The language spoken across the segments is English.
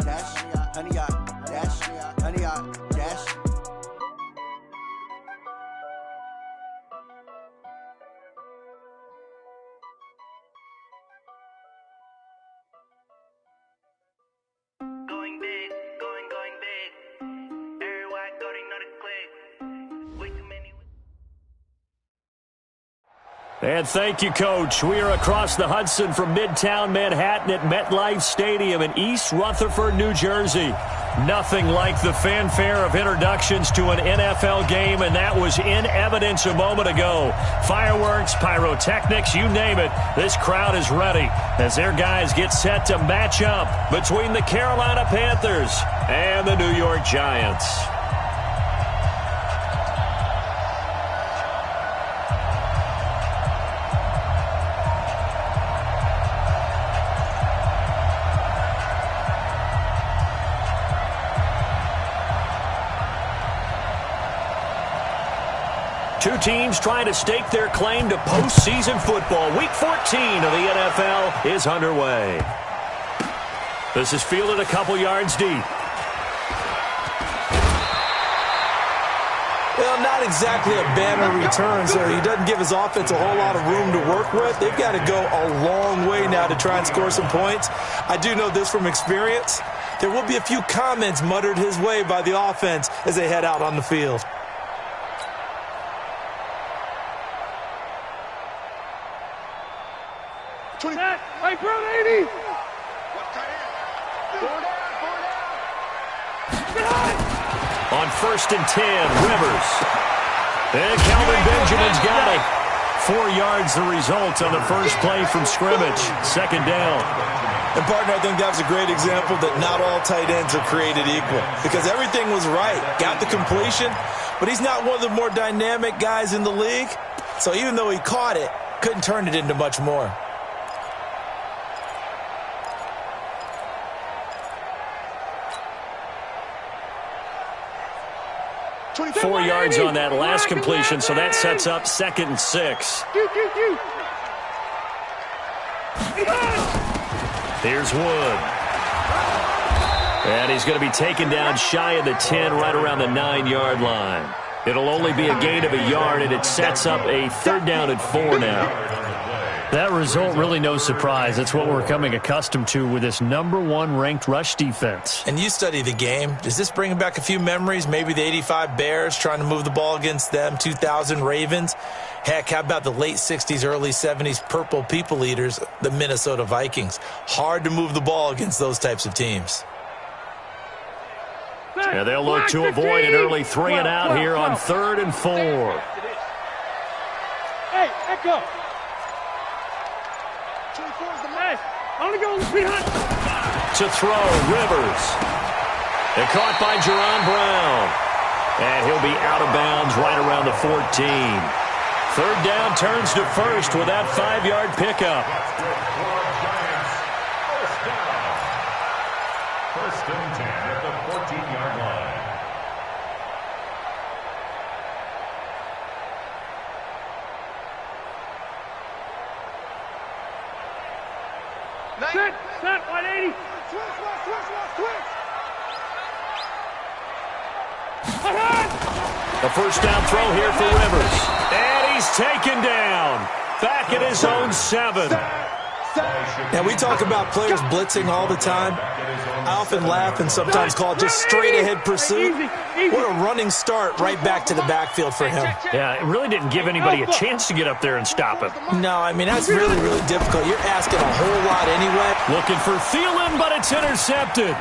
dash, honey yacht, dash, honey yacht, dash. Going big, going big. Everywhere I go, they know the click. Way too many. And thank you, Coach. We are across the Hudson from Midtown Manhattan at MetLife Stadium in East Rutherford, New Jersey. Nothing like the fanfare of introductions to an NFL game, and that was in evidence a moment ago. Fireworks, pyrotechnics, you name it. This crowd is ready as their guys get set to match up between the Carolina Panthers and the New York Giants. Two teams trying to stake their claim to postseason football. Week 14 of the NFL is underway. This is fielded a couple yards deep. Well, not exactly a banner return, so he doesn't give his offense a whole lot of room to work with. They've got to go a long way now to try and score some points. I do know this from experience. There will be a few comments muttered his way by the offense as they head out on the field. Hey, bro, 80. On 1st and 10, Rivers. And Calvin Benjamin's got it. 4 yards the result on the first play from scrimmage. Second down. And, partner, I think that was a great example that not all tight ends are created equal because everything was right. Got the completion, but he's not one of the more dynamic guys in the league. So even though he caught it, couldn't turn it into much more. 4 yards on that last completion, so that sets up 2nd and 6. Here's Wood. And he's going to be taken down shy of the 10, right around the 9-yard line. It'll only be a gain of a yard, and it sets up a 3rd down and 4 now. That result, really no surprise. It's what we're coming accustomed to with this #1 ranked rush defense. And you study the game. Does this bring back a few memories? Maybe the 85 Bears trying to move the ball against them, 2000 Ravens. Heck, how about the late 60s, early 70s Purple People Eaters, the Minnesota Vikings? Hard to move the ball against those types of teams. Yeah, they'll look to avoid an early 3 and out here on 3rd and 4. Hey, echo. Only goes behind. To throw, Rivers. And caught by Jerron Brown. And he'll be out of bounds right around the 14. 3rd down turns to 1st with that 5-yard pickup. 1st and 10 at the 14-yard line. Set, 180. The 1st down throw here for Rivers. And he's taken down. Back at his own 7. Now, we talk about players blitzing all the time. I often laugh and sometimes call it just straight-ahead pursuit. What a running start right back to the backfield for him. Yeah, it really didn't give anybody a chance to get up there and stop him. No, I mean, that's really, really difficult. You're asking a whole lot anyway. Looking for Thielen, but it's intercepted.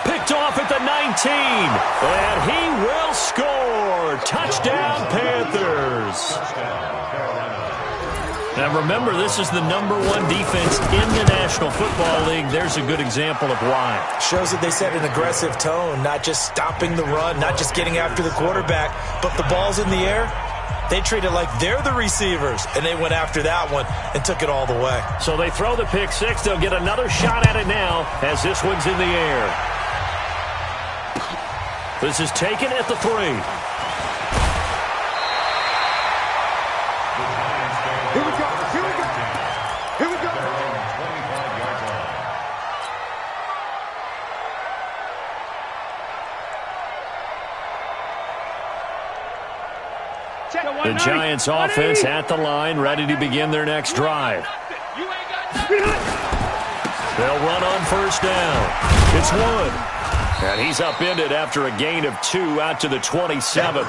Picked off at the 19. And he will score. Touchdown, Panthers. Now, remember, this is the #1 defense in the National Football League. There's a good example of why. Shows that they set an aggressive tone, not just stopping the run, not just getting after the quarterback, but the ball's in the air. They treat it like they're the receivers, and they went after that one and took it all the way. So they throw the pick six. They'll get another shot at it now as this one's in the air. This is taken at the 3. The Giants offense at the line, ready to begin their next drive. They'll run on first down. It's Wood. And he's upended after a gain of 2 out to the 27.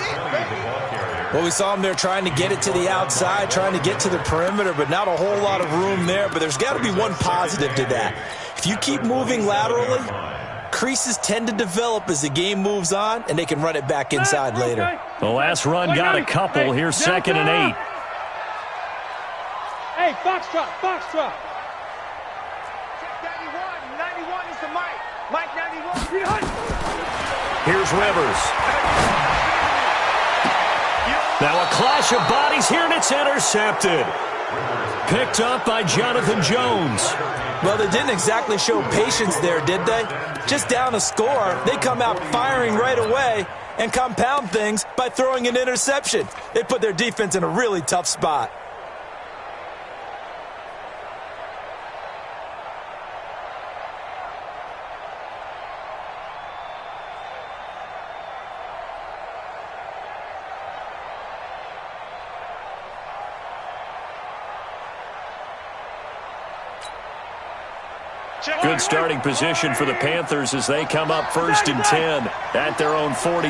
Well, we saw him there trying to get it to the outside, trying to get to the perimeter, but not a whole lot of room there. But there's got to be one positive to that. If you keep moving laterally, creases tend to develop as the game moves on, and they can run it back inside later. The last run got a couple. Here's 2nd and 8. Hey, Foxtrot, Foxtrot. 91 is the Mike. Mike 91. Here's Rivers. Now a clash of bodies here, and it's intercepted. Picked up by Jonathan Jones. Well, they didn't exactly show patience there, did they? Just down a score, they come out firing right away and compound things by throwing an interception. They put their defense in a really tough spot. Good starting position for the Panthers as they come up 1st and 10 at their own 43.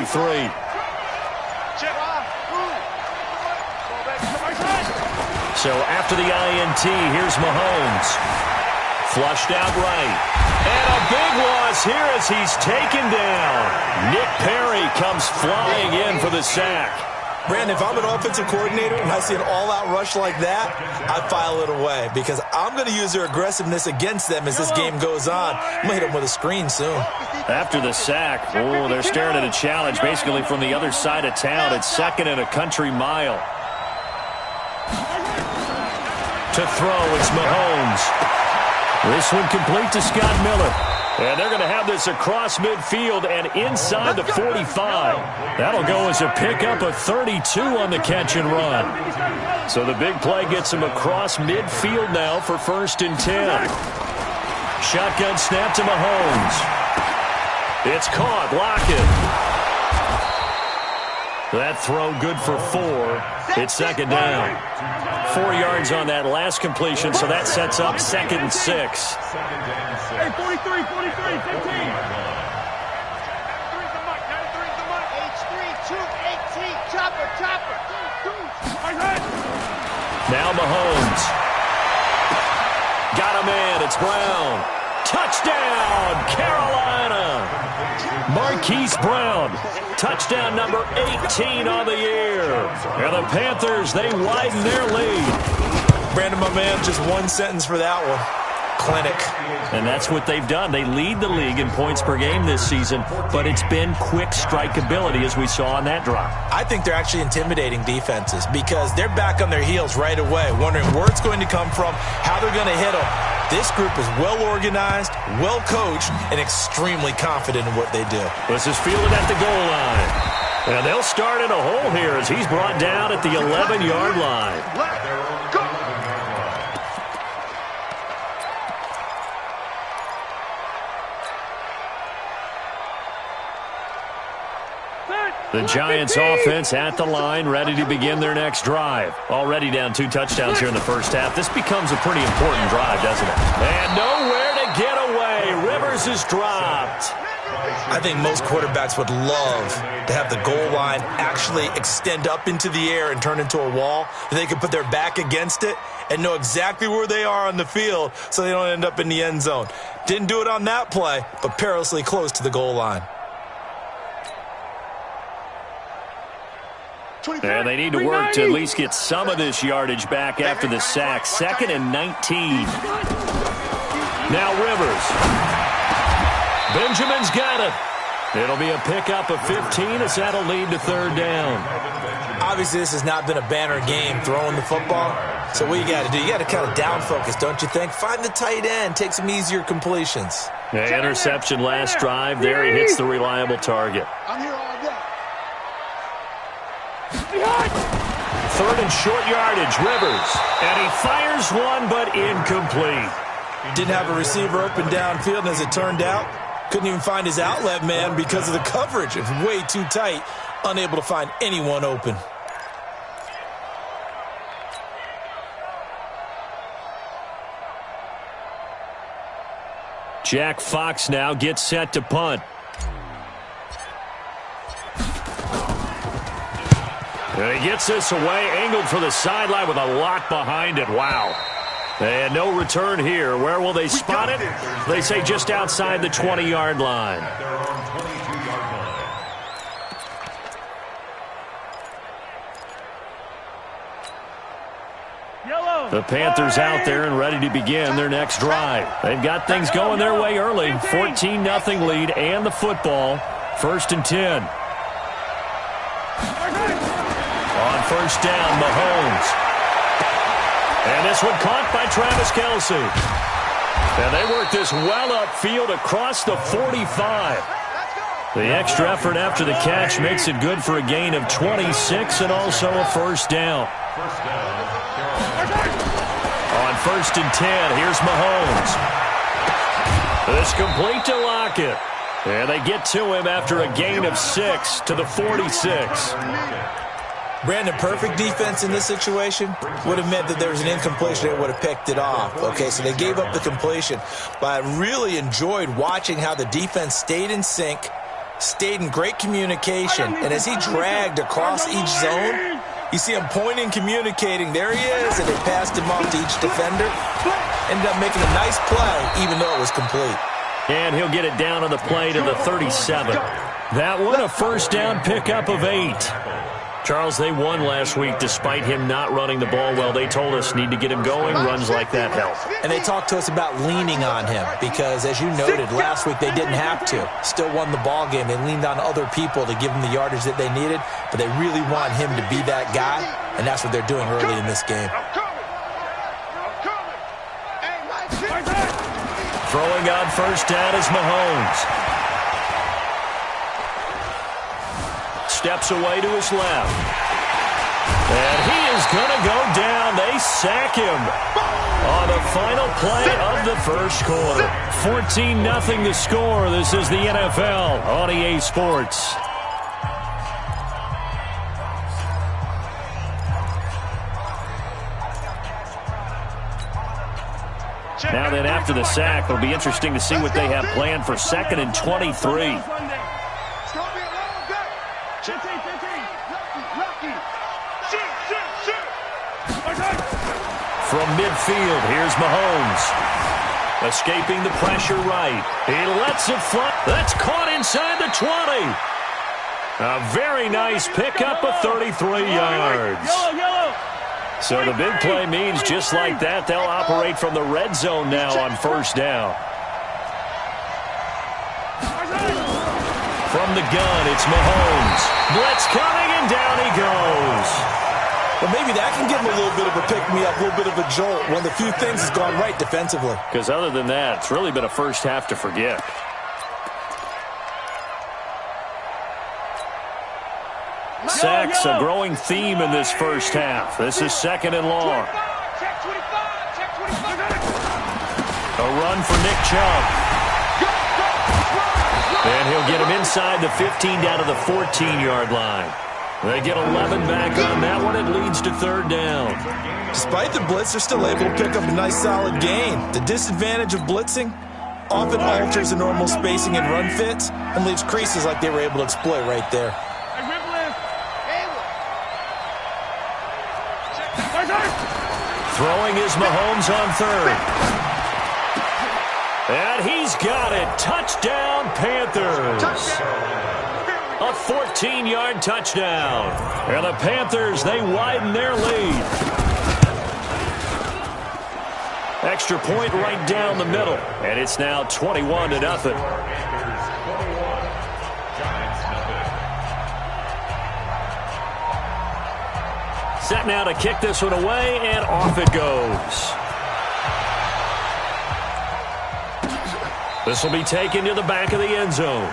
So after the INT, here's Mahomes. Flushed out right. And a big loss here as he's taken down. Nick Perry comes flying in for the sack. Brandon, if I'm an offensive coordinator and I see an all-out rush like that, I file it away because I'm going to use their aggressiveness against them as this game goes on. I'm going to hit them with a screen soon. After the sack, they're staring at a challenge basically from the other side of town. It's 2nd and a country mile. To throw, it's Mahomes. This one complete to Scott Miller. And they're going to have this across midfield and inside the 45. That'll go as a pickup of 32 on the catch and run. So the big play gets him across midfield now for 1st and 10. Shotgun snap to Mahomes. It's caught. Lockett. That throw good for 4. It's 2nd down. 4 yards on that last completion, so that sets up 2nd and 6. Hey, 43, 15. H3, 218, chopper. Now Mahomes. Got a man. It's Brown. Touchdown, Carolina. Marquise Brown. Touchdown number 18 on the year. And the Panthers, they widen their lead. Brandon, my man, just one sentence for that one. Clinic. And that's what they've done. They lead the league in points per game this season, but it's been quick strikeability as we saw on that drive. I think they're actually intimidating defenses because they're back on their heels right away, wondering where it's going to come from, how they're going to hit them. This group is well organized, well coached, and extremely confident in what they do. This is fielded at the goal line. And they'll start in a hole here as he's brought down at the 11-yard line. The Giants offense at the line, ready to begin their next drive. Already down 2 touchdowns here in the first half. This becomes a pretty important drive, doesn't it? And nowhere to get away. Rivers is dropped. I think most quarterbacks would love to have the goal line actually extend up into the air and turn into a wall. They could put their back against it and know exactly where they are on the field so they don't end up in the end zone. Didn't do it on that play, but perilously close to the goal line. And they need to work to at least get some of this yardage back after the sack. 2nd and 19. Now Rivers. Benjamin's got it. It'll be a pickup of 15 as that'll lead to 3rd down. Obviously, this has not been a banner game throwing the football. So what you got to do, you got to kind of down focus, don't you think? Find the tight end, take some easier completions. The interception last drive. There he hits the reliable target. I'm here all day. 3rd and short yardage, Rivers. And he fires one, but incomplete. Didn't have a receiver open downfield, and as it turned out, couldn't even find his outlet man because of the coverage. It's way too tight, unable to find anyone open. Jack Fox now gets set to punt. And he gets this away, angled for the sideline with a lot behind it. Wow. And no return here. Where will they spot it? They say just outside the 20-yard line. At their own 22-yard line. The Panthers out there and ready to begin their next drive. They've got things going their way early. 14-0 lead and the football. 1st and 10. On first down, Mahomes. And this one caught by Travis Kelce. And they work this well upfield across the 45. The extra effort after the catch makes it good for a gain of 26 and also a first down. First down, On 1st and 10, here's Mahomes. This complete to Lockett. And they get to him after a gain of 6 to the 46. Brandon, perfect defense in this situation would have meant that there was an incompletion. They would have picked it off. Okay, so they gave up the completion. But I really enjoyed watching how the defense stayed in sync, stayed in great communication. And as he dragged across each zone, you see him pointing, communicating. There he is, and they passed him off to each defender. Ended up making a nice play, even though it was complete. And he'll get it down on the play to the 37. That one, a first down pickup of 8. Charles, they won last week despite him not running the ball well. They told us need to get him going. Runs like that help. And they talked to us about leaning on him because, as you noted, last week they didn't have to. Still won the ball game. They leaned on other people to give them the yardage that they needed, but they really want him to be that guy, and that's what they're doing early in this game. Throwing on first down is Mahomes. Steps away to his left. And he is going to go down. They sack him on the final play of the first quarter. 14-0 the score. This is the NFL on EA Sports. Now then, after the sack, it'll be interesting to see what they have planned for 2nd and 23. From midfield, here's Mahomes. Escaping the pressure right. He lets it fly. That's caught inside the 20. A very nice pickup of 33 yards. So the big play means just like that, they'll operate from the red zone now on first down. From the gun, it's Mahomes. Blitz coming, and down he goes. But maybe that can give him a little bit of a pick-me-up, a little bit of a jolt when the few things has gone right defensively. Because other than that, it's really been a first half to forget. Sacks, a growing theme in this first half. This is 2nd and long. A run for Nick Chubb. And he'll get him inside the 15 down to the 14-yard line. They get 11 back on that one. It leads to 3rd down. Despite the blitz, they're still able to pick up a nice solid gain. The disadvantage of blitzing often alters the normal spacing and run fits and leaves creases like they were able to exploit right there. Throwing is Mahomes on 3rd. And he's got it. Touchdown, Panthers. A 14-yard touchdown. And the Panthers, they widen their lead. Extra point right down the middle. And it's now 21-0. Set now to kick this one away, and off it goes. This will be taken to the back of the end zone.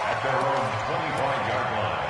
At their own 25-yard line.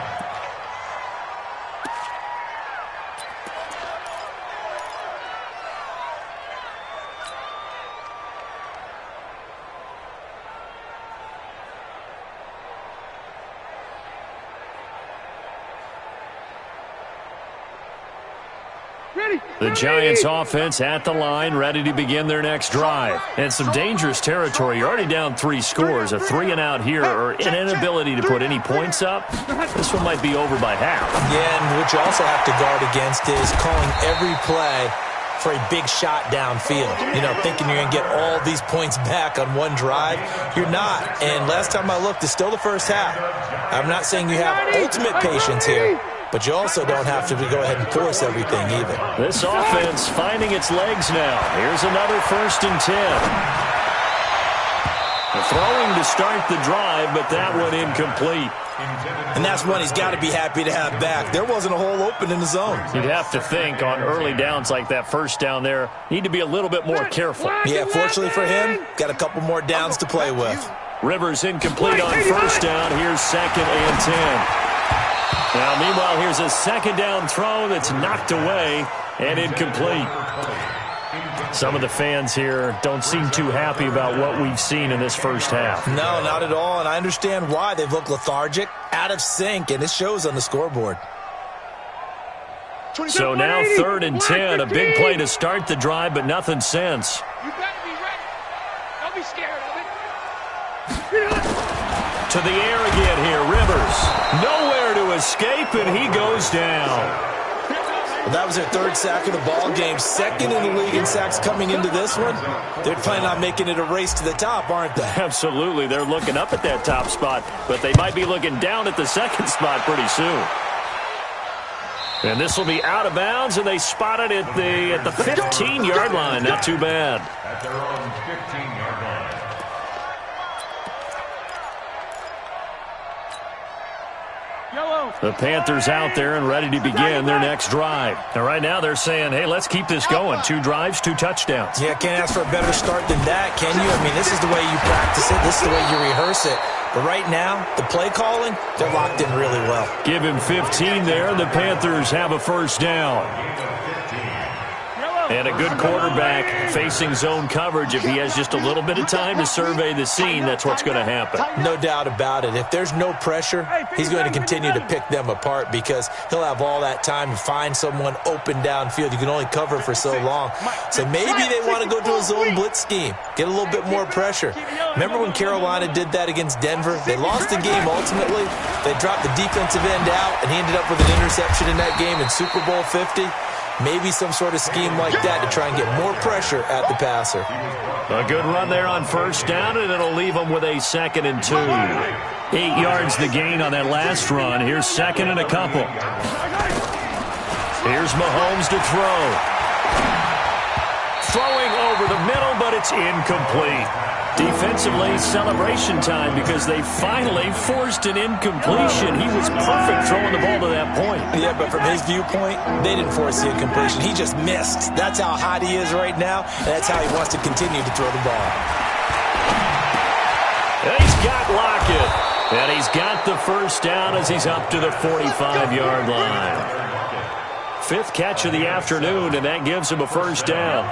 The Giants offense at the line, ready to begin their next drive. And some dangerous territory. You're already down 3 scores. A 3-and-out here or an inability to put any points up. This one might be over by half. Yeah, and what you also have to guard against is calling every play for a big shot downfield. You know, thinking you're going to get all these points back on one drive. You're not. And last time I looked, it's still the first half. I'm not saying you have ultimate patience here, but you also don't have to go ahead and force everything either. This offense finding its legs now. Here's another 1st and 10. Throwing to start the drive, but that one incomplete. And that's one he's got to be happy to have back. There wasn't a hole open in the zone. You'd have to think on early downs like that first down there, need to be a little bit more careful. Yeah, fortunately for him, got a couple more downs to play with. Rivers incomplete on 1st down. Here's 2nd and 10. Now, meanwhile, here's a 2nd down throw that's knocked away and incomplete. Some of the fans here don't seem too happy about what we've seen in this first half. No, not at all, and I understand why. They've looked lethargic, out of sync, and it shows on the scoreboard. So now 3rd and 10, a big play to start the drive, but nothing since. You better be ready. Don't be scared of it. To the air again here, Rivers. Nowhere to escape, and he goes down. Well, that was their 3rd sack of the ball game. 2nd in the league in sacks coming into this one. They're planning on making it a race to the top, aren't they? Absolutely. They're looking up at that top spot, but they might be looking down at the 2nd spot pretty soon. And this will be out of bounds, and they spot it at the 15-yard line. Not too bad. At their own 15-yard line. The Panthers out there and ready to begin their next drive. And right now they're saying, hey, let's keep this going. 2 drives, 2 touchdowns. Yeah, can't ask for a better start than that, can you? I mean, this is the way you practice it. This is the way you rehearse it. But right now, the play calling, they're locked in really well. Give him 15 there. The Panthers have a 1st down. And a good quarterback facing zone coverage. If he has just a little bit of time to survey the scene, that's what's going to happen. No doubt about it. If there's no pressure, he's going to continue to pick them apart because he'll have all that time to find someone open downfield. You can only cover for so long. So maybe they want to go to a zone blitz scheme, get a little bit more pressure. Remember when Carolina did that against Denver? They lost the game ultimately. They dropped the defensive end out, and he ended up with an interception in that game in Super Bowl 50. Maybe some sort of scheme like that to try and get more pressure at the passer. A good run there on 1st down, and it'll leave them with a 2nd and 2. 8 yards the gain on that last run. Here's 2nd and a couple. Here's Mahomes to throw. Throwing over the middle, but it's incomplete. Defensively, celebration time because they finally forced an incompletion. He was perfect throwing the ball to that point. Yeah, but from his viewpoint, they didn't force the incompletion. He just missed. That's how hot he is right now, and that's how he wants to continue to throw the ball. And he's got Lockett. And he's got the 1st down as he's up to the 45-yard line. 5th catch of the afternoon, and that gives him a 1st down.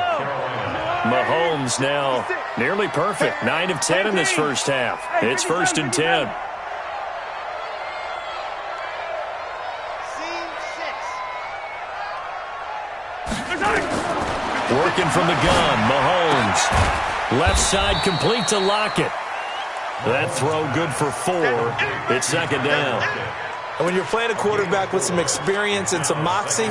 Mahomes now nearly perfect. 9 of 10 in this first half. It's 1st and 10. Working from the gun, Mahomes. Left side complete to Lockett. That throw good for 4. It's 2nd down. And when you're playing a quarterback with some experience and some moxie,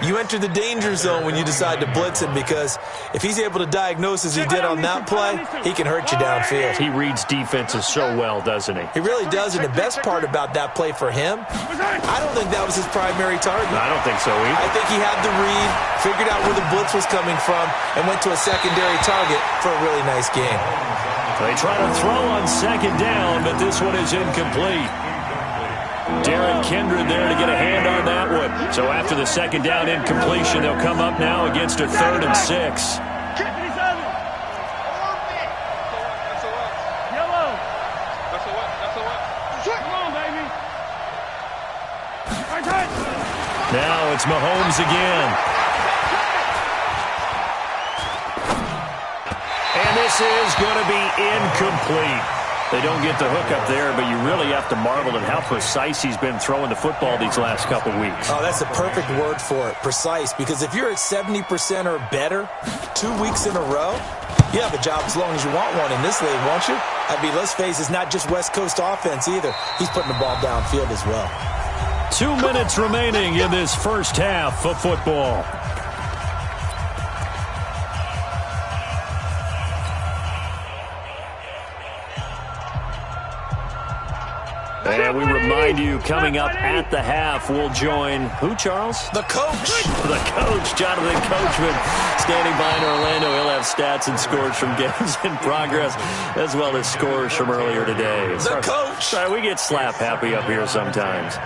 you enter the danger zone when you decide to blitz him because if he's able to diagnose as he did on that play, he can hurt you downfield. He reads defenses so well, doesn't he? He really does, and the best part about that play for him, I don't think that was his primary target. I don't think so either. I think he had the read, figured out where the blitz was coming from, and went to a secondary target for a really nice game. They try to throw on 2nd down, but this one is incomplete. Darren Kindred there to get a hand on that one. So after the 2nd down incompletion, they'll come up now against a 3rd and 6. Now it's Mahomes again. And this is going to be incomplete. They don't get the hook up there, but you really have to marvel at how precise he's been throwing the football these last couple weeks. Oh, that's the perfect word for it, precise, because if you're at 70% or better 2 weeks in a row, you have a job as long as you want one in this league, won't you? I mean, let's face it, it's not just West Coast offense either. He's putting the ball downfield as well. 2 minutes remaining in this first half of football. And we remind you, coming up at the half, we'll join who, Charles? The coach. The coach, Jonathan Coachman, standing by in Orlando. He'll have stats and scores from games in progress, as well as scores from earlier today. The coach. Sorry, we get slap happy up here sometimes.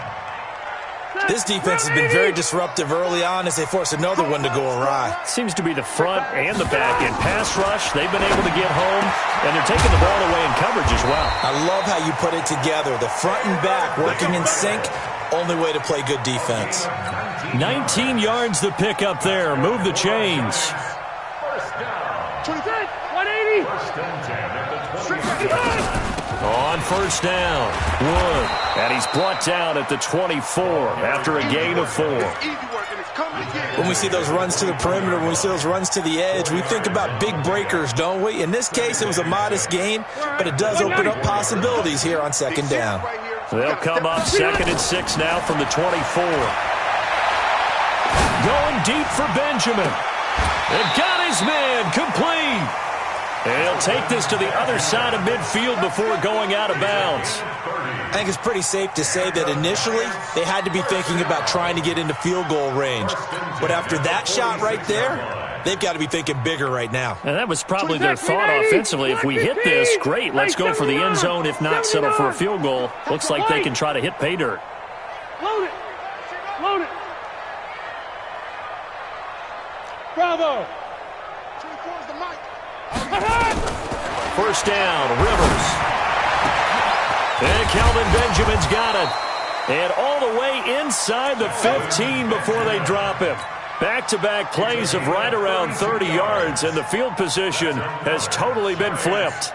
This defense has been very disruptive early on as they force another one to go awry. Seems to be the front and the back end. Pass rush, they've been able to get home, and they're taking the ball away in coverage as well. I love how you put it together. The front and back working in sync, only way to play good defense. 19 yards the pick up there. Move the chains. 180. On first down, Wood. And he's brought down at the 24 after a gain of 4. When we see those runs to the perimeter, when we see those runs to the edge, we think about big breakers, don't we? In this case, it was a modest gain, but it does open up possibilities here on second down. They'll come up 2nd and 6 now from the 24. Going deep for Benjamin. And got his man complete. And he'll take this to the other side of midfield before going out of bounds. I think it's pretty safe to say that initially they had to be thinking about trying to get into field goal range. But after that shot right there, they've got to be thinking bigger right now. And that was probably their thought offensively. If we hit this, great. Let's go for the end zone. If not, settle for a field goal. Looks like they can try to hit pay dirt. Load it. Load it. Bravo. First down, Rivers. And Kelvin Benjamin's got it. And all the way inside the 15 before they drop him. Back-to-back plays of right around 30 yards, and the field position has totally been flipped.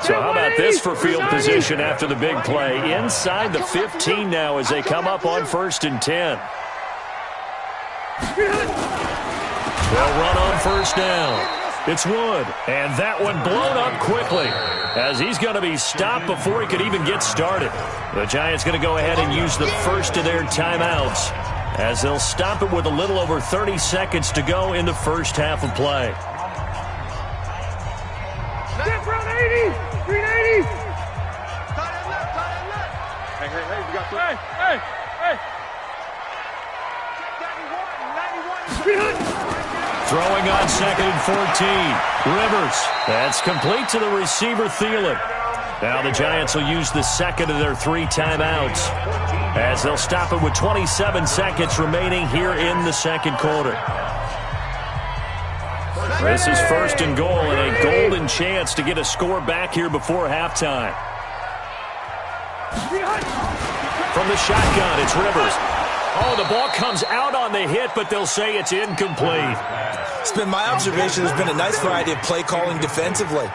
So how about this for field position after the big play? Inside the 15 now as they come up on 1st and 10. They'll run on first down. It's Wood, and that one blown up quickly as he's going to be stopped before he could even get started. The Giants going to go ahead and use the first of their timeouts as they'll stop it with a little over 30 seconds to go in the first half of play. Step round 80, 380. Hey, we got hey. Throwing on 2nd and 14. Rivers. That's complete to the receiver, Thielen. Now the Giants will use the second of their 3 timeouts as they'll stop it with 27 seconds remaining here in the second quarter. This is 1st and goal and a golden chance to get a score back here before halftime. From the shotgun, it's Rivers. Oh, the ball comes out on the hit, but they'll say it's incomplete. It's been my observation there's been a nice variety of play calling defensively.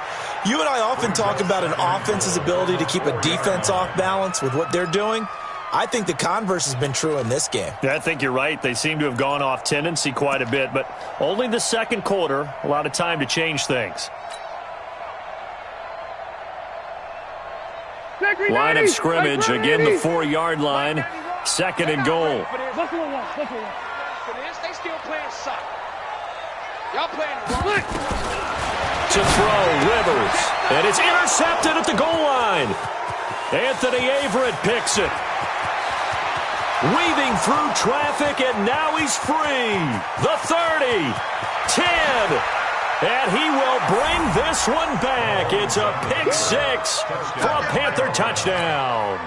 You and I often talk about an offense's ability to keep a defense off balance with what they're doing. I think the converse has been true in this game. Yeah, I think you're right. They seem to have gone off tendency quite a bit, but only the second quarter, a lot of time to change things. Line of scrimmage, again the 4-yard line, 2nd and goal. They still playing soccer. Y'all playing wrong. To throw, Rivers, and it's intercepted at the goal line. Anthony Averett picks it. Weaving through traffic, and now he's free. The 30, 10, and he will bring this one back. It's a pick 6 for a Panther touchdown.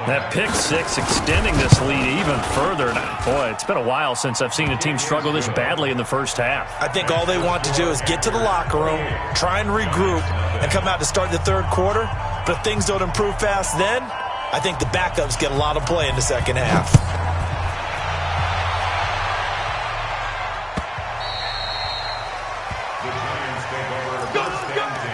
That pick 6 extending this lead even further. Boy, it's been a while since I've seen a team struggle this badly in the first half. I think all they want to do is get to the locker room, try and regroup, and come out to start the third quarter. But if things don't improve fast then, I think the backups get a lot of play in the second half. The Giants take over 1st and 10.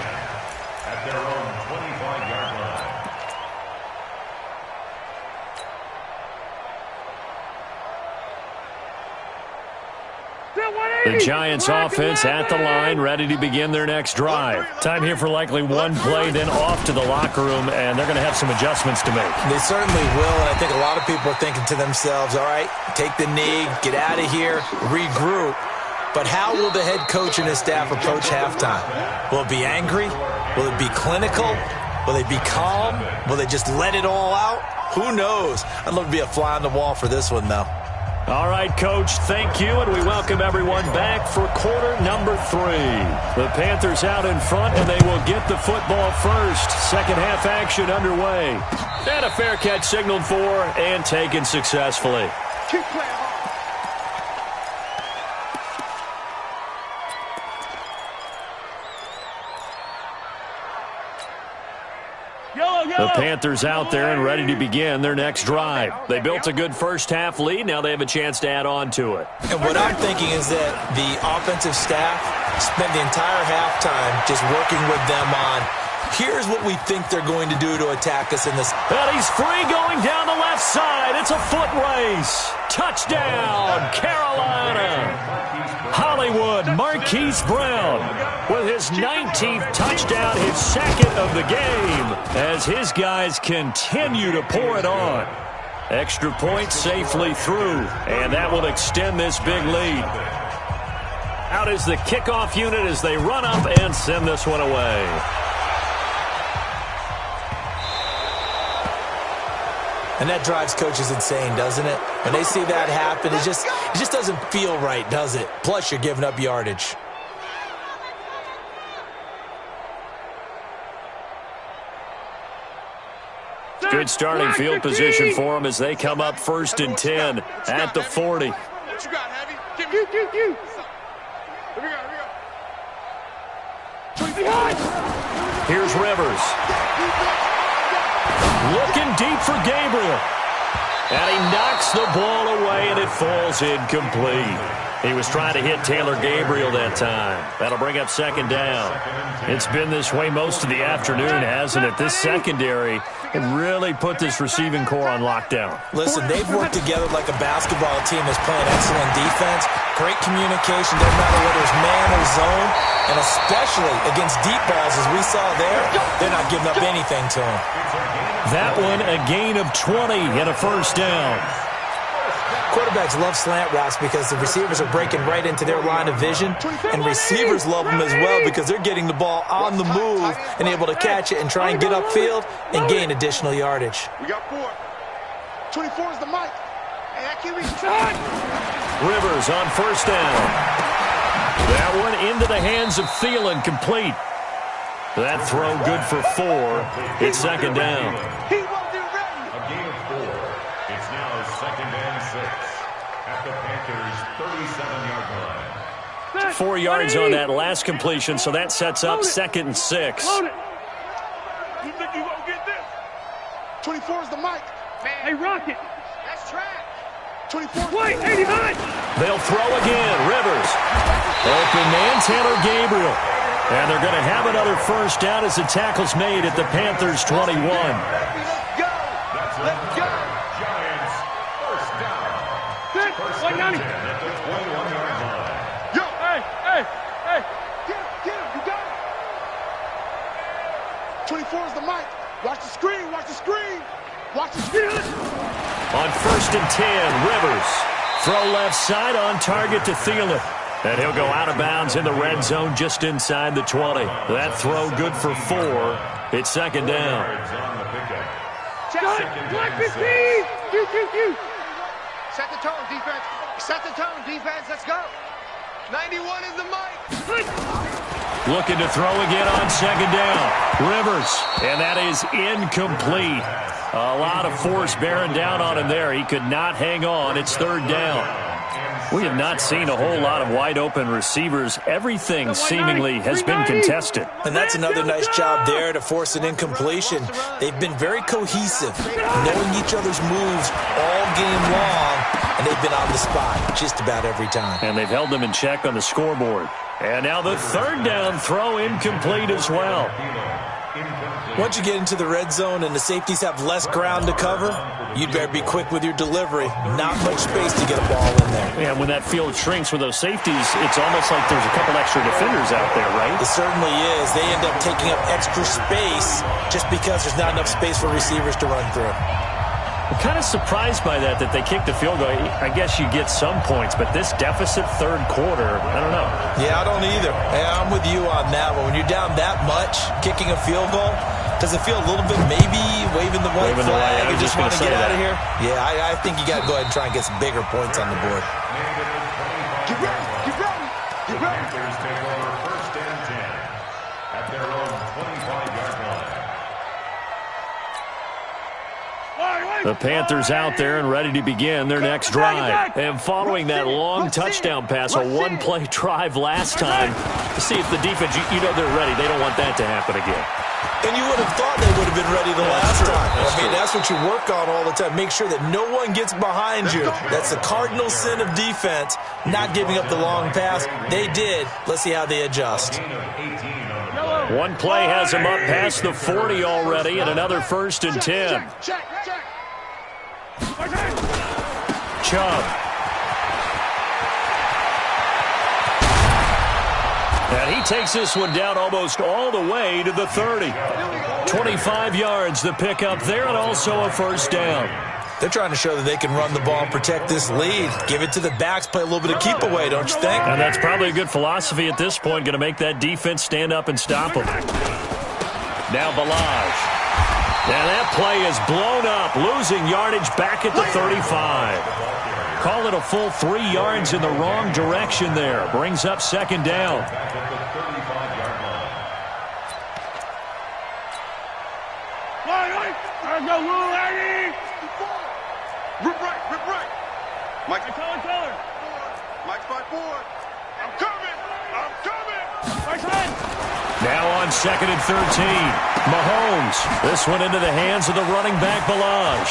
The Giants offense at the line, ready to begin their next drive. Time here for likely one play, then off to the locker room, and they're going to have some adjustments to make. They certainly will, and I think a lot of people are thinking to themselves, all right, take the knee, get out of here, regroup. But how will the head coach and his staff approach halftime? Will it be angry? Will it be clinical? Will they be calm? Will they just let it all out? Who knows? I'd love to be a fly on the wall for this one, though. All right, Coach, thank you, and we welcome everyone back for quarter number 3. The Panthers out in front, and they will get the football first. Second half action underway. And a fair catch signaled for and taken successfully. Keep playing. The Panthers out there and ready to begin their next drive. They built a good first-half lead. Now they have a chance to add on to it. And what I'm thinking is that the offensive staff spent the entire halftime just working with them on, here's what we think they're going to do to attack us in this. And he's free going down the left side. It's a foot race. Touchdown, Carolina. Hollywood, Marquise Brown with his 19th touchdown, his second of the game, as his guys continue to pour it on. Extra point safely through, and that will extend this big lead. Out is the kickoff unit as they run up and send this one away. And that drives coaches insane, doesn't it? When they see that happen, it just doesn't feel right, does it? Plus, you're giving up yardage. Good starting field position for them as they come up 1st and 10 at the 40. What you got, Heavy? Give me. Here we go. Here's Rivers. Looking deep for Gabriel. And he knocks the ball away, and it falls incomplete. He was trying to hit Taylor Gabriel that time. That'll bring up 2nd down. It's been this way most of the afternoon, hasn't it? This secondary can really put this receiving core on lockdown. Listen, they've worked together like a basketball team that's playing excellent defense. Great communication, doesn't matter whether it's man or zone. And especially against deep balls, as we saw there, they're not giving up anything to them. That one, a gain of 20 and a 1st down. Quarterbacks love slant routes because the receivers are breaking right into their line of vision, and receivers love them as well because they're getting the ball on the move and able to catch it and try and get upfield and gain additional yardage. We got 4. 24 is the mic. Hey, I can't reach. Rivers on 1st down. That one into the hands of Thielen, complete. That throw good for 4. It's 2nd down. He won't be ready. A gain of 4. It's now 2nd and 6 at the Panthers' 37-yard line. 4 yards on that last completion, so that sets up 2nd and 6. You think you won't get this? 24 is the mic. Man. Hey, Rocket. That's track. 24. Wait, 89. They'll throw again. Rivers. Open man, Taylor Gabriel. And they're going to have another 1st down as the tackle's made at the Panthers' 21. Let's go. Let's go. Giants, 1st down. 1st and 10 at the 21-yard line. Yo, hey. Get him, you got it. 24 is the mic. Watch the screen. Watch the screen. On 1st and 10, Rivers. Throw left side on target to Thielen. And he'll go out of bounds in the red zone just inside the 20. That throw good for 4. It's 2nd down. Black 15. You. Set the tone, defense. Let's go. 91 is the mic. Looking to throw again on 2nd down. Rivers. And that is incomplete. A lot of force bearing down on him there. He could not hang on. It's 3rd down. We have not seen a whole lot of wide-open receivers. Everything seemingly has been contested. And that's another nice job there to force an incompletion. They've been very cohesive, knowing each other's moves all game long, and they've been on the spot just about every time. And they've held them in check on the scoreboard. And now the 3rd down throw incomplete as well. Once you get into the red zone and the safeties have less ground to cover, you'd better be quick with your delivery. Not much space to get a ball in there. Yeah, when that field shrinks with those safeties, it's almost like there's a couple extra defenders out there, right? It certainly is. They end up taking up extra space just because there's not enough space for receivers to run through. I'm kind of surprised by that they kicked the field goal. I guess you get some points, but this deficit third quarter, I don't know. Yeah, I don't either. Yeah, I'm with you on that one. When you're down that much, kicking a field goal, does it feel a little bit maybe waving the white flag and just want to get out of here? Yeah, I think you got to go ahead and try and get some bigger points on the board. Get ready, get ready, get ready. Panthers take over first and 10 at their own 25-yard line. The Panthers out there and ready to begin their next drive. And following that long touchdown pass, a one-play drive last time, to see if the defense, you know they're ready. They don't want that to happen again. And you would have thought they would have been ready the last time. That's what you work on all the time. Make sure that no one gets behind you. That's the cardinal sin of defense, not giving up the long pass. They did. Let's see how they adjust. One play has them up past the 40 already, and another first and 10. Chubb. And he takes this one down almost all the way to the 30. 25 yards the pick up there, and also a first down. They're trying to show that they can run the ball and protect this lead. Give it to the backs, play a little bit of keep away, don't you think? And that's probably a good philosophy at this point, going to make that defense stand up and stop them. Now Balaj. And that play is blown up, losing yardage back at the 35. Call it a full 3 yards in the wrong direction there. Brings up second down. Rip right. Mike, color. Mike's by board. I'm coming. Now on second and 13. Mahomes. This one into the hands of the running back, Balaj.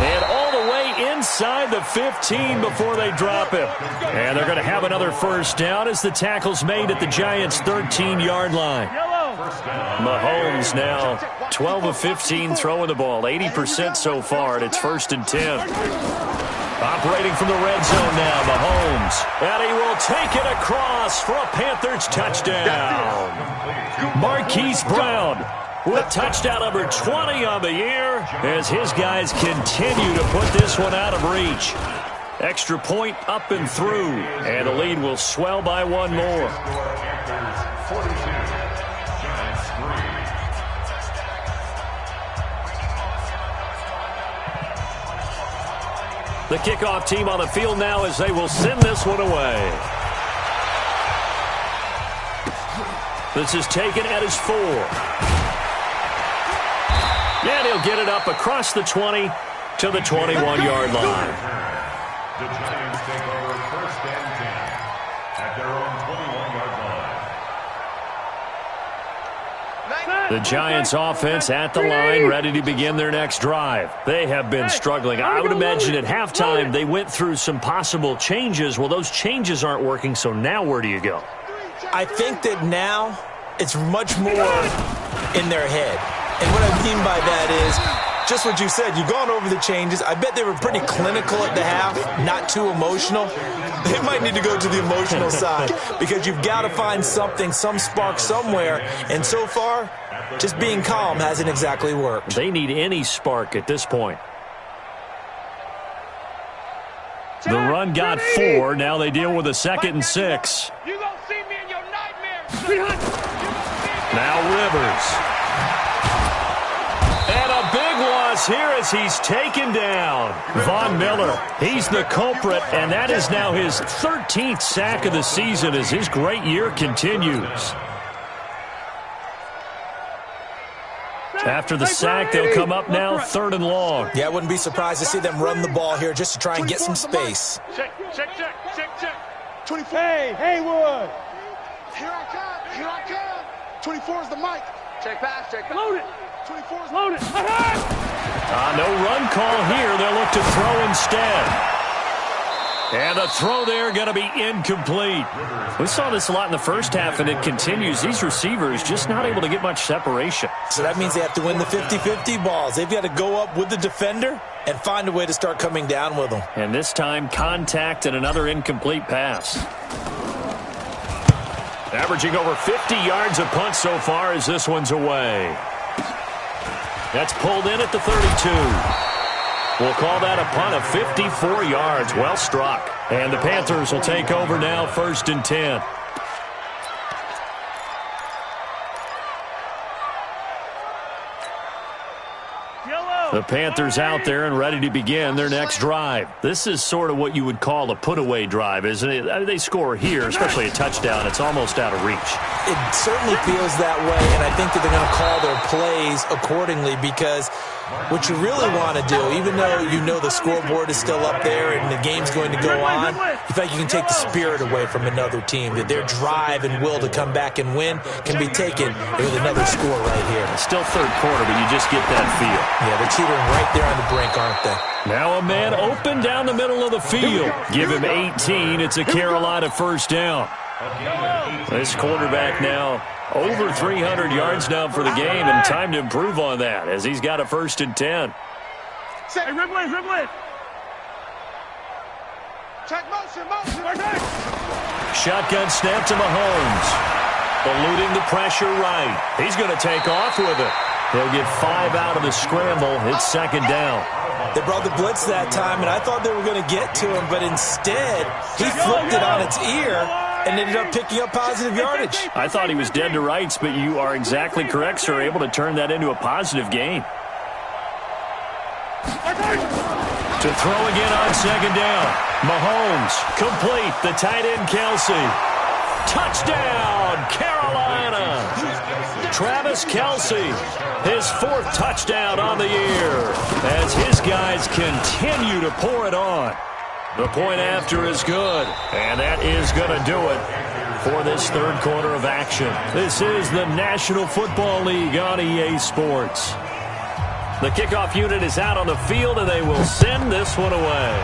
And all the way inside the 15 before they drop him. And they're going to have another first down as the tackle's made at the Giants' 13-yard line. Mahomes now 12 of 15 throwing the ball, 80% so far, and it's first and 10. Operating from the red zone now, Mahomes. And he will take it across for a Panthers touchdown. Marquise Brown with touchdown number 20 on the year as his guys continue to put this one out of reach. Extra point up and through, and the lead will swell by one more. The kickoff team on the field now as they will send this one away. This is taken at his 4. And he'll get it up across the 20 to the 21-yard line. The Giants take over first and 10 at their own 21-yard line. The Giants offense at the line, ready to begin their next drive. They have been struggling. I would imagine at halftime they went through some possible changes. Well, those changes aren't working, so now where do you go? I think that now it's much more in their head. And what I mean by that is just what you said. You've gone over the changes. I bet they were pretty clinical at the half, not too emotional. They might need to go to the emotional side because you've got to find something, some spark somewhere. And so far, just being calm hasn't exactly worked. They need any spark at this point. The run got 4. Now they deal with a second and 6. You gonna see me in your nightmares. Now Rivers. And a big loss here as he's taken down. Von Miller, he's the culprit, and that is now his 13th sack of the season as his great year continues. After the sack, they'll come up now 3rd and long. Yeah, I wouldn't be surprised to see them run the ball here just to try and get some space. Check. 24. Hey, Haywood. Here I come. 24 is the mic. Check pass. Load it. 24 is Load it. No run call here. They'll look to throw instead. And the throw there going to be incomplete. We saw this a lot in the first half, and it continues. These receivers just not able to get much separation. So that means they have to win the 50-50 balls. They've got to go up with the defender and find a way to start coming down with them. And this time, contact and another incomplete pass. Averaging over 50 yards a punt so far as this one's away. That's pulled in at the 32. We'll call that a punt of 54 yards. Well struck. And the Panthers will take over now, 1st and 10. The Panthers out there and ready to begin their next drive. This is sort of what you would call a put-away drive, isn't it? They score here, especially a touchdown. It's almost out of reach. It certainly feels that way, and I think that they're going to call their plays accordingly because what you really want to do, even though you know the scoreboard is still up there and the game's going to go on, you feel like you can take the spirit away from another team, that their drive and will to come back and win can be taken with another score right here. It's still third quarter, but you just get that feel. Yeah, they're teetering right there on the brink, aren't they? Now a man open down the middle of the field. Give him 18. It's a Carolina first down. This quarterback now over 300 yards now for the game, and time to improve on that as he's got a 1st and 10. Hey, Rimley. Check motion. Shotgun snap to Mahomes. Eluding the pressure right. He's going to take off with it. He'll get 5 out of the scramble. It's 2nd down. They brought the blitz that time, and I thought they were going to get to him, but instead he flipped it on its ear and ended up picking up positive yardage. I thought he was dead to rights, but you are exactly correct, sir. Able to turn that into a positive gain. To throw again on 2nd down. Mahomes, complete. The tight end, Kelsey. Touchdown, Carolina. Travis Kelsey, his 4th touchdown on the year as his guys continue to pour it on. The point after is good, and that is going to do it for this third quarter of action. This is the National Football League on EA Sports. The kickoff unit is out on the field, and they will send this one away.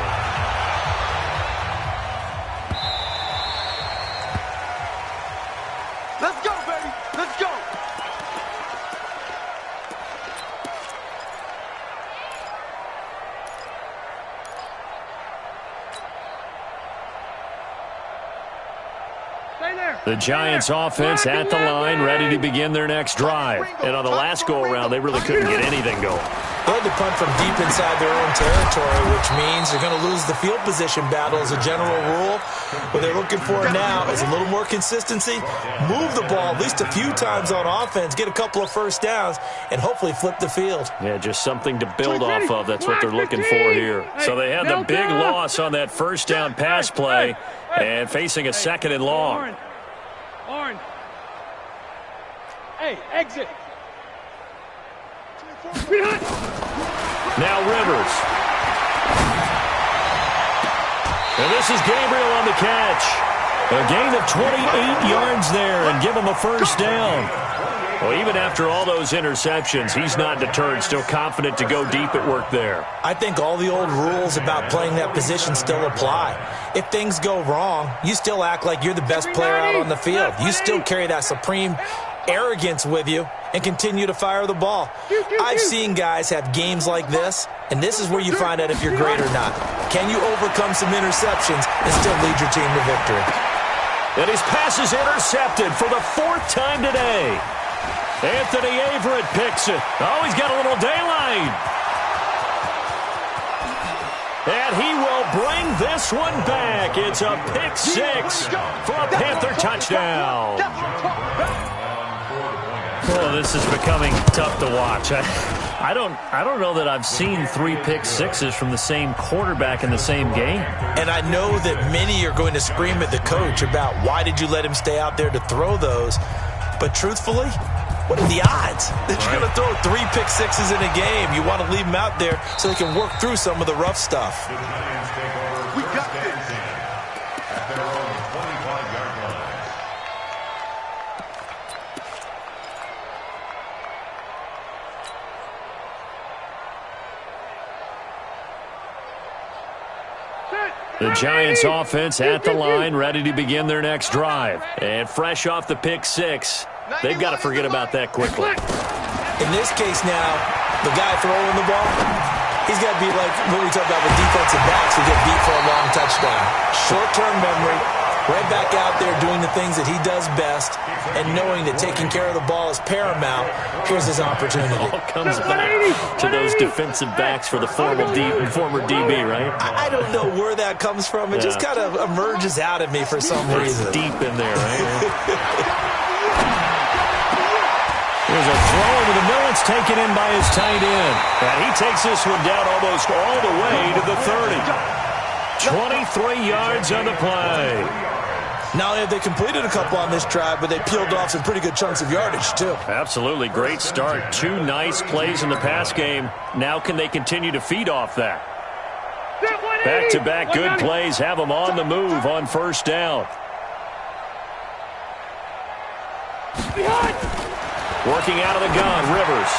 Let's go, baby. Let's go. The Giants offense at the line, ready to begin their next drive. And on the last go-around, they really couldn't get anything going. They had to punt from deep inside their own territory, which means they're going to lose the field position battle as a general rule. What they're looking for now is a little more consistency, move the ball at least a few times on offense, get a couple of first downs, and hopefully flip the field. Yeah, just something to build off of. That's what they're looking for here. So they had the big loss on that first down pass play and facing a 2nd and long. Orange. Hey, exit. Now Rivers. And this is Gabriel on the catch. A gain of 28 yards there and give him a first down. Well, even after all those interceptions, he's not deterred, still confident to go deep at work there. I think all the old rules about playing that position still apply. If things go wrong, you still act like you're the best player out on the field. You still carry that supreme arrogance with you and continue to fire the ball. I've seen guys have games like this, and this is where you find out if you're great or not. Can you overcome some interceptions and still lead your team to victory? And his pass is intercepted for the 4th time today. Anthony Averett picks it. Oh, he's got a little daylight. And he will bring this one back. It's a pick 6 for a Panther touchdown. Oh, this is becoming tough to watch. I don't know that I've seen 3 pick 6s from the same quarterback in the same game. And I know that many are going to scream at the coach about why did you let him stay out there to throw those. But truthfully, what are the odds that you're going to throw 3 pick 6s in a game? You want to leave them out there so they can work through some of the rough stuff. We got this. At their own 25-yard line. The Giants offense at the line, ready to begin their next drive. And fresh off the pick six, they've got to forget about that quickly. In this case now, the guy throwing the ball, he's got to be like when we talk about the defensive backs who get beat for a long touchdown. Short-term memory, right back out there doing the things that he does best, and knowing that taking care of the ball is paramount. Here's his opportunity. All comes back to those defensive backs for the former DB, right? I don't know where that comes from. It just kind of emerges out of me for some reason. Deep in there, right? There's a throw over the middle. It's taken in by his tight end. And he takes this one down almost all the way to the 30. 23 yards on the play. Not only have they completed a couple on this drive, but they peeled off some pretty good chunks of yardage, too. Absolutely. Great start. 2 nice plays in the pass game. Now can they continue to feed off that? Back-to-back good plays have them on the move on first down. Working out of the gun, Rivers.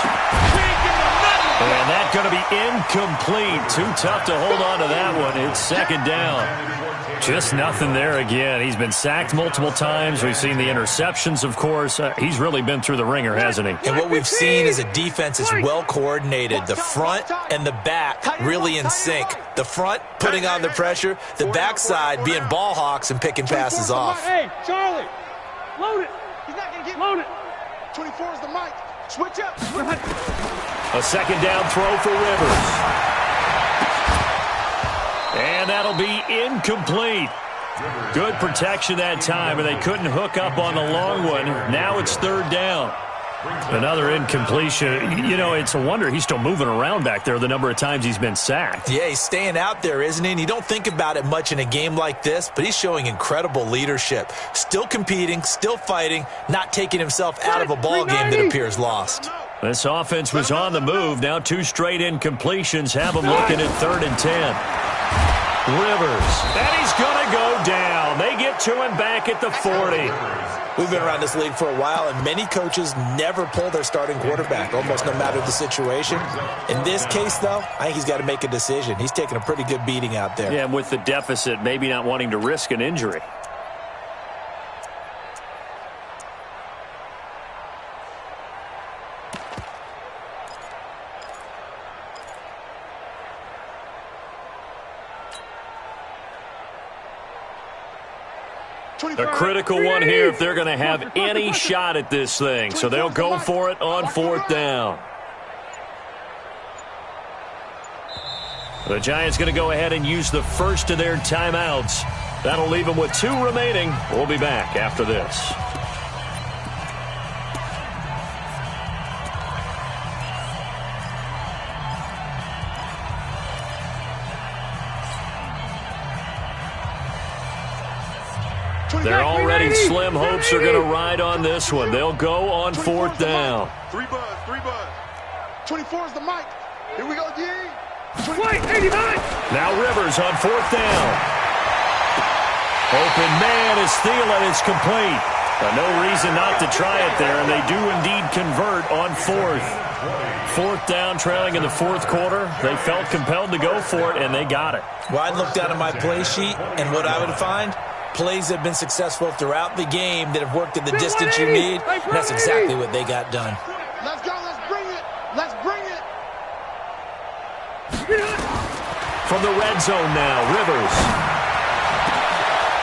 And that's going to be incomplete. Too tough to hold on to that one. It's second down. Just nothing there again. He's been sacked multiple times. We've seen the interceptions, of course. He's really been through the ringer, hasn't he? And what we've seen is a defense that's well coordinated. The front and the back really in sync. The front putting on the pressure. The backside being ball hawks and picking passes off. Hey, Charlie, load it. He's not going to get loaded. 24 is the mic. Switch up. A second down throw for Rivers. And that'll be incomplete. Good protection that time, and they couldn't hook up on the long one. Now it's third down. Another incompletion. You know, it's a wonder he's still moving around back there the number of times he's been sacked. Yeah, he's staying out there, isn't he? And you don't think about it much in a game like this, but he's showing incredible leadership. Still competing, still fighting, not taking himself out of a ball game that appears lost. This offense was on the move. Now 2 straight incompletions have them looking at 3rd and 10. Rivers, and he's going to go down. They get to him back at the 40. We've been around this league for a while, and many coaches never pull their starting quarterback, almost no matter the situation. In this case, though, I think he's got to make a decision. He's taking a pretty good beating out there. Yeah, and with the deficit, maybe not wanting to risk an injury. A critical one here if they're going to have any shot at this thing. So they'll go for it on 4th down. The Giants going to go ahead and use the first of their timeouts. That'll leave them with 2 remaining. We'll be back after this. They're already slim hopes are going to ride on this one. They'll go on 4th down. 3 buzz. 24 is the mic. Here we go, D. 89. Now Rivers on 4th down. Open man is Thielen. It's complete. No reason not to try it there, and they do indeed convert on 4th. 4th down, trailing in the 4th quarter. They felt compelled to go for it, and they got it. Well, I'd look down at my play sheet, and what I would find, plays that have been successful throughout the game that have worked at the distance you need, and that's exactly what they got done. Let's go. Let's bring it. Let's bring it. From the red zone now, Rivers.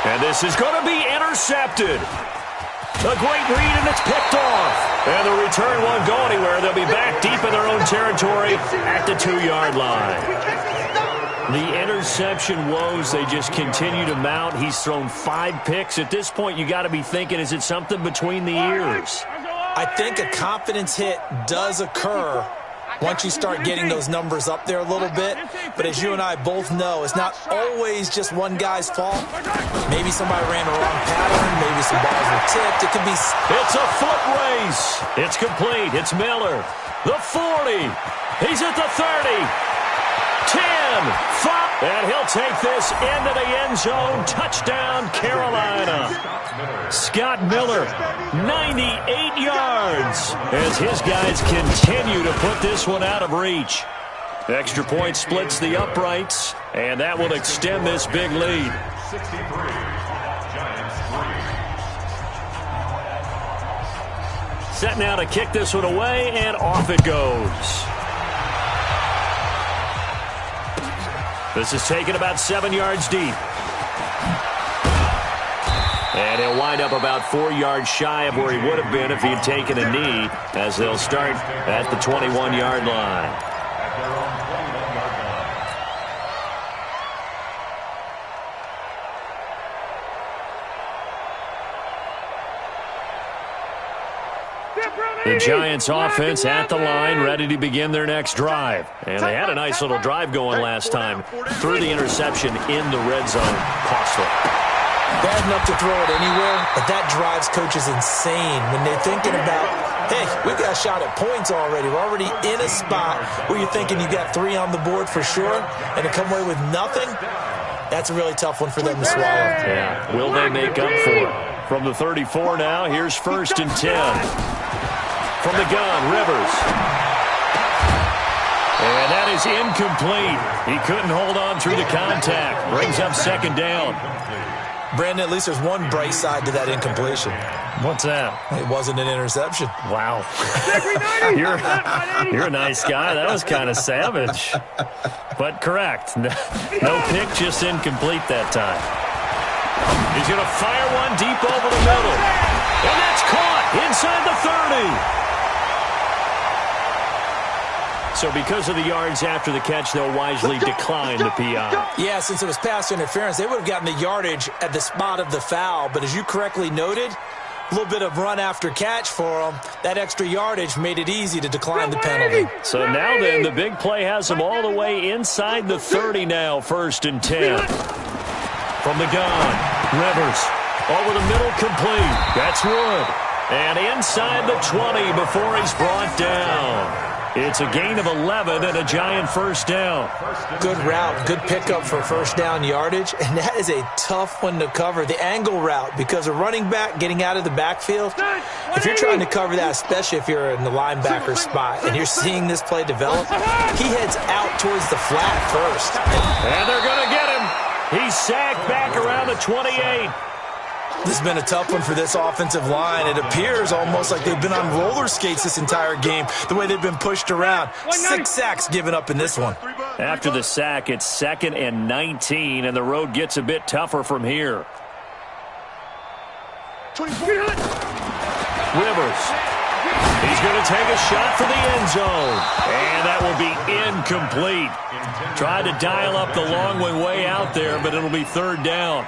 And this is going to be intercepted. A great read, and it's picked off. And the return won't go anywhere. They'll be back deep in their own territory at the 2-yard line. The interception woes, they just continue to mount. He's thrown 5 picks. At this point, you got to be thinking, is it something between the ears? I think a confidence hit does occur once you start getting those numbers up there a little bit. But as you and I both know, it's not always just one guy's fault. Maybe somebody ran a wrong pattern. Maybe some balls were tipped. It could be... It's a foot race. It's complete. It's Miller. The 40. He's at the 30. 10, 5, and he'll take this into the end zone. Touchdown, Carolina. Scott Miller, 98 yards, as his guys continue to put this one out of reach. Extra point splits the uprights, And that will extend this big lead. 63, Giants 3. Set now to kick this one away, and off it goes. This is taken about 7 yards deep. And he'll wind up about 4 yards shy of where he would have been if he had taken a knee, as they'll start at the 21-yard line. At their own 21-yard line. The Giants offense at the line, ready to begin their next drive. And they had a nice little drive going last time. Threw the interception in the red zone. Costly. Bad enough to throw it anywhere, but that drives coaches insane when they're thinking about, hey, we've got a shot at points already. We're already in a spot where you're thinking you got 3 on the board for sure, and to come away with nothing, that's a really tough one for them to swallow. Yeah, will they make up for it? From the 34 now, here's 1st and 10. From the gun, Rivers. And that is incomplete. He couldn't hold on through the contact. Brings up 2nd down. Brandon, at least there's one bright side to that incompletion. What's that? It wasn't an interception. Wow. You're a nice guy. That was kind of savage. But correct. No pick, just incomplete that time. He's going to fire one deep over the middle. And that's caught inside the 30. So because of the yards after the catch, they'll wisely decline the PI. Yeah, since it was pass interference, they would have gotten the yardage at the spot of the foul. But as you correctly noted, a little bit of run after catch for them. That extra yardage made it easy to decline the penalty. So now then, the big play has them all the way inside the 30 now, 1st and 10. From the gun, Rivers. Over the middle, complete. That's Wood. And inside the 20 before he's brought down. It's a gain of 11 and a Giant 1st down. Good route, good pickup for 1st down yardage, and that is a tough one to cover. The angle route, because a running back getting out of the backfield, if you're trying to cover that, especially if you're in the linebacker spot, and you're seeing this play develop, he heads out towards the flat first. And they're going to get him. He's sacked back around the 28. This has been a tough one for this offensive line. It appears almost like they've been on roller skates this entire game, the way they've been pushed around. 6 sacks given up in this one. After the sack, it's 2nd and 19, and the road gets a bit tougher from here. Rivers. He's going to take a shot for the end zone. And that will be incomplete. Tried to dial up the long way out there, but it'll be 3rd down.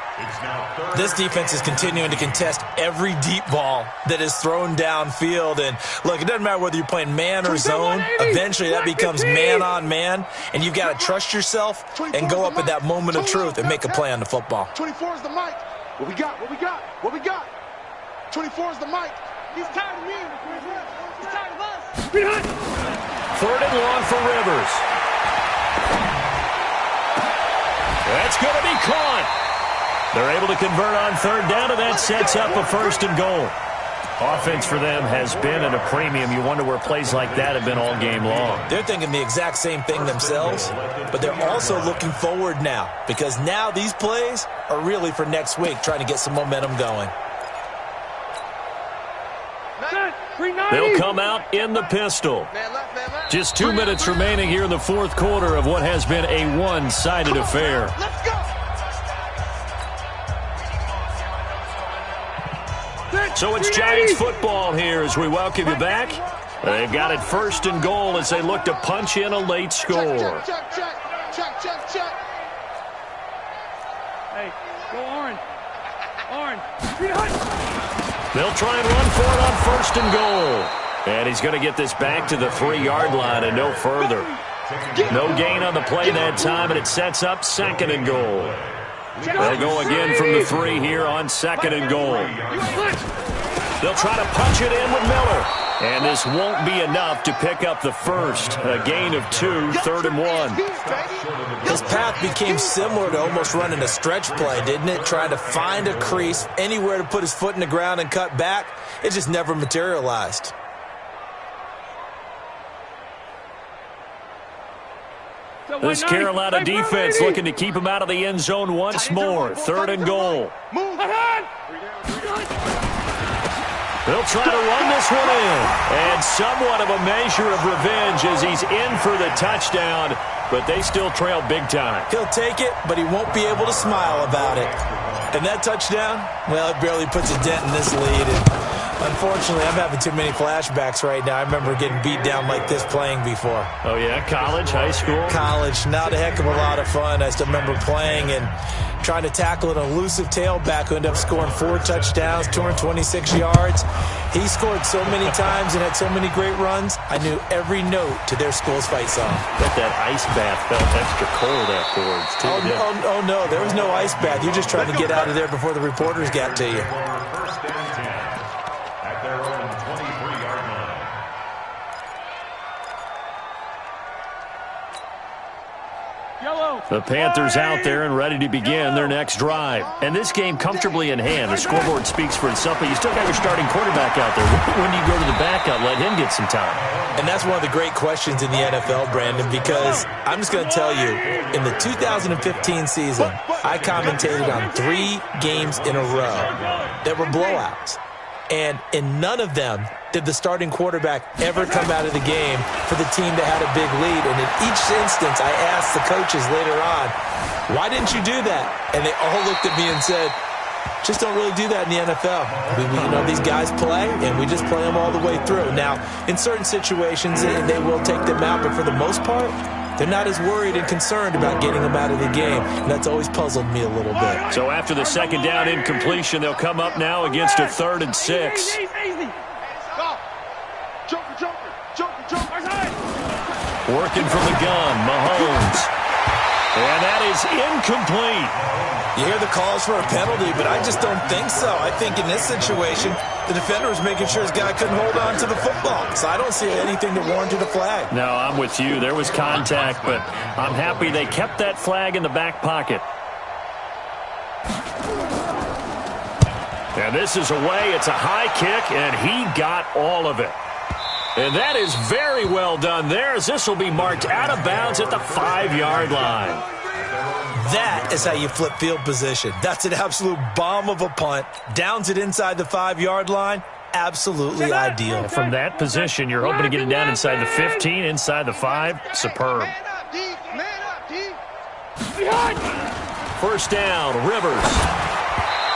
This defense is continuing to contest every deep ball that is thrown downfield. And, look, it doesn't matter whether you're playing man or zone. Eventually that becomes man on man, and you've got to trust yourself and go up at that moment of truth and make a play on the football. 24 is the mic. What we got? What we got? What we got? 24 is the mic. He's tired of me. He's tired of us. 3rd and long for Rivers. That's going to be caught. They're able to convert on 3rd down, and that sets up a 1st and goal. Offense for them has been at a premium. You wonder where plays like that have been all game long. They're thinking the exact same thing themselves, but they're also looking forward now, because now these plays are really for next week, trying to get some momentum going. They'll come out in the pistol. Just 2 minutes remaining here in the 4th quarter of what has been a one-sided affair. Let's go. So it's Giants football here as we welcome you back. They've got it 1st and goal as they look to punch in a late score. Check. Hey, go Orange. Orange. They'll try and run for it on 1st and goal. And he's going to get this back to the 3-yard line and no further. No gain on the play that time, and it sets up 2nd and goal. They'll go again from the 3 here on 2nd and goal. They'll try to punch it in with Miller. And this won't be enough to pick up the 1st. A gain of 2, 3rd and 1. His path became similar to almost running a stretch play, didn't it? Trying to find a crease, anywhere to put his foot in the ground and cut back. It just never materialized. This Carolina defense looking to keep him out of the end zone once more. 3rd and goal. They'll try to run this one in. And somewhat of a measure of revenge as he's in for the touchdown, but they still trail big time. He'll take it, but he won't be able to smile about it. And that touchdown, well, it barely puts a dent in this lead. And unfortunately, I'm having too many flashbacks right now. I remember getting beat down like this playing before. Oh, yeah? College, high school? College. Not a heck of a lot of fun. I still remember playing and trying to tackle an elusive tailback who ended up scoring 4 touchdowns, 226 yards. He scored so many times and had so many great runs, I knew every note to their school's fight song. Bet that ice bath felt extra cold afterwards, too. Oh, no, there was no ice bath. You're just trying to get out of there before the reporters got to you. First and 10 at their own 23-yard line. The Panthers out there and ready to begin their next drive. And this game comfortably in hand. The scoreboard speaks for itself, but you still got your starting quarterback out there. When do you go to the backup, let him get some time? And that's one of the great questions in the NFL, Brandon, because I'm just going to tell you, in the 2015 season, I commentated on 3 games in a row that were blowouts. And in none of them did the starting quarterback ever come out of the game for the team that had a big lead. And in each instance, I asked the coaches later on, why didn't you do that? And they all looked at me and said, just don't really do that in the NFL. These guys play, and we just play them all the way through. Now, in certain situations, they will take them out, but for the most part, they're not as worried and concerned about getting them out of the game, and that's always puzzled me a little bit. So after the second down incompletion, they'll come up now against a 3rd and 6. Working from the gun, Mahomes. And that is incomplete. You hear the calls for a penalty, but I just don't think so. I think in this situation, the defender was making sure his guy couldn't hold on to the football. So I don't see anything that warranted a flag. No, I'm with you. There was contact, but I'm happy they kept that flag in the back pocket. And this is away. It's a high kick, and he got all of it. And that is very well done there, as this will be marked out of bounds at the 5-yard line. That is how you flip field position. That's an absolute bomb of a punt. Downs it inside the 5-yard line. Absolutely ideal. From that position, you're hoping to get it down inside the 15, inside the 5. Superb. First down, Rivers.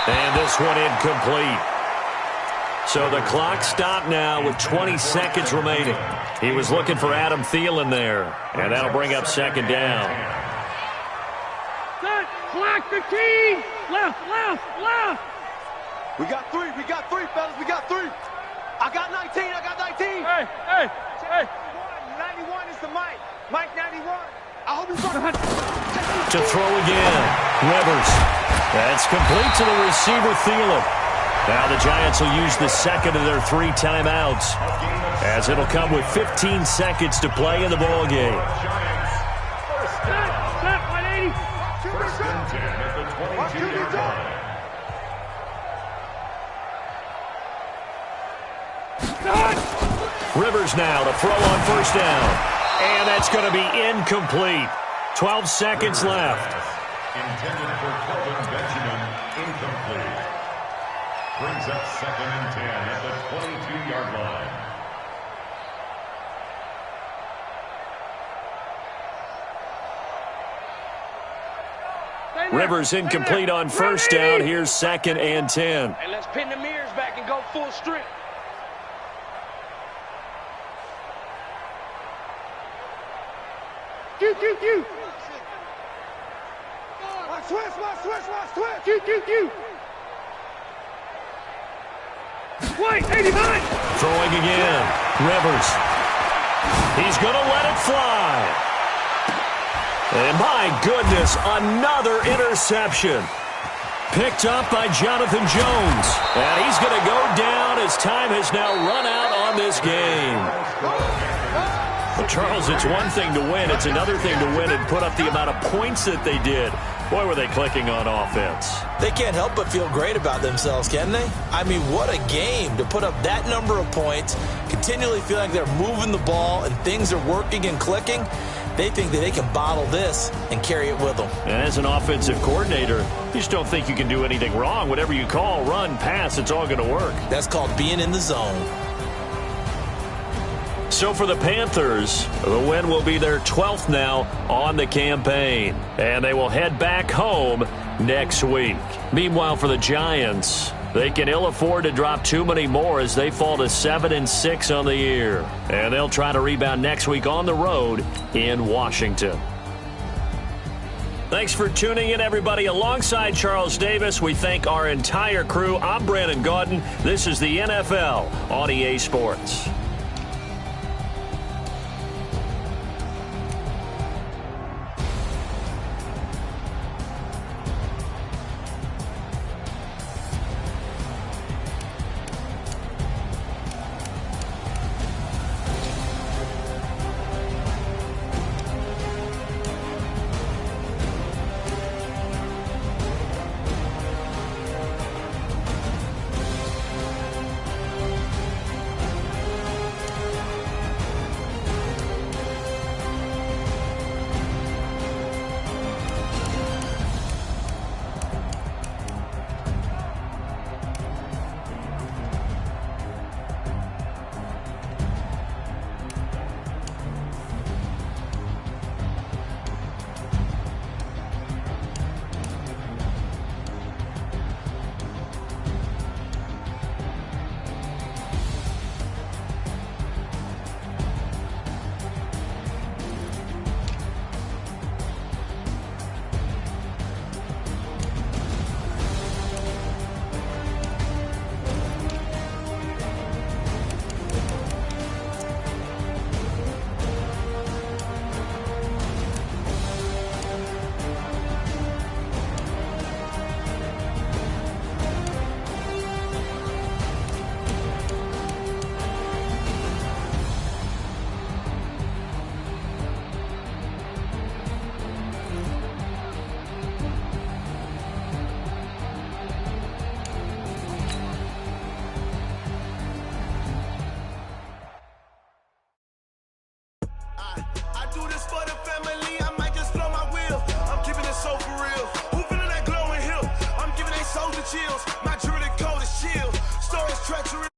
And this one incomplete. So the clock stopped now with 20 seconds remaining. He was looking for Adam Thielen there. And that'll bring up 2nd down. Block the team! Left! We got 3, fellas, we got 3. I got 19. Hey! 91 is the Mike. Mike 91. I hope he's running. To throw again, Rivers. That's complete to the receiver, Thielen. Now the Giants will use the second of their 3 timeouts, as it'll come with 15 seconds to play in the ball game. First and 10 at the 22-yard line. Rivers now to throw on first down. And that's going to be incomplete. 12 seconds left. Intended for Kelvin Benjamin, incomplete. Brings up 2nd and 10 at the 22-yard line. Rivers incomplete on first down. Here's 2nd and 10. Hey, let's pin the mirrors back and go full strength. Watch switch. Wait, 89. Throwing again. Rivers. He's going to let it fly. And my goodness, another interception. Picked up by Jonathan Jones. And he's going to go down as time has now run out on this game. But Charles, it's one thing to win. It's another thing to win and put up the amount of points that they did. Boy, were they clicking on offense. They can't help but feel great about themselves, can they? I mean, what a game to put up that number of points, continually feel like they're moving the ball and things are working and clicking. They think that they can bottle this and carry it with them. And as an offensive coordinator, you just don't think you can do anything wrong. Whatever you call, run, pass, it's all going to work. That's called being in the zone. So for the Panthers, the win will be their 12th now on the campaign. And they will head back home next week. Meanwhile, for the Giants, they can ill afford to drop too many more as they fall to 7-6 on the year. And they'll try to rebound next week on the road in Washington. Thanks for tuning in, everybody. Alongside Charles Davis, we thank our entire crew. I'm Brandon Gaudin. This is the NFL on EA Sports. My jewelry coat is chill. Storage treachery.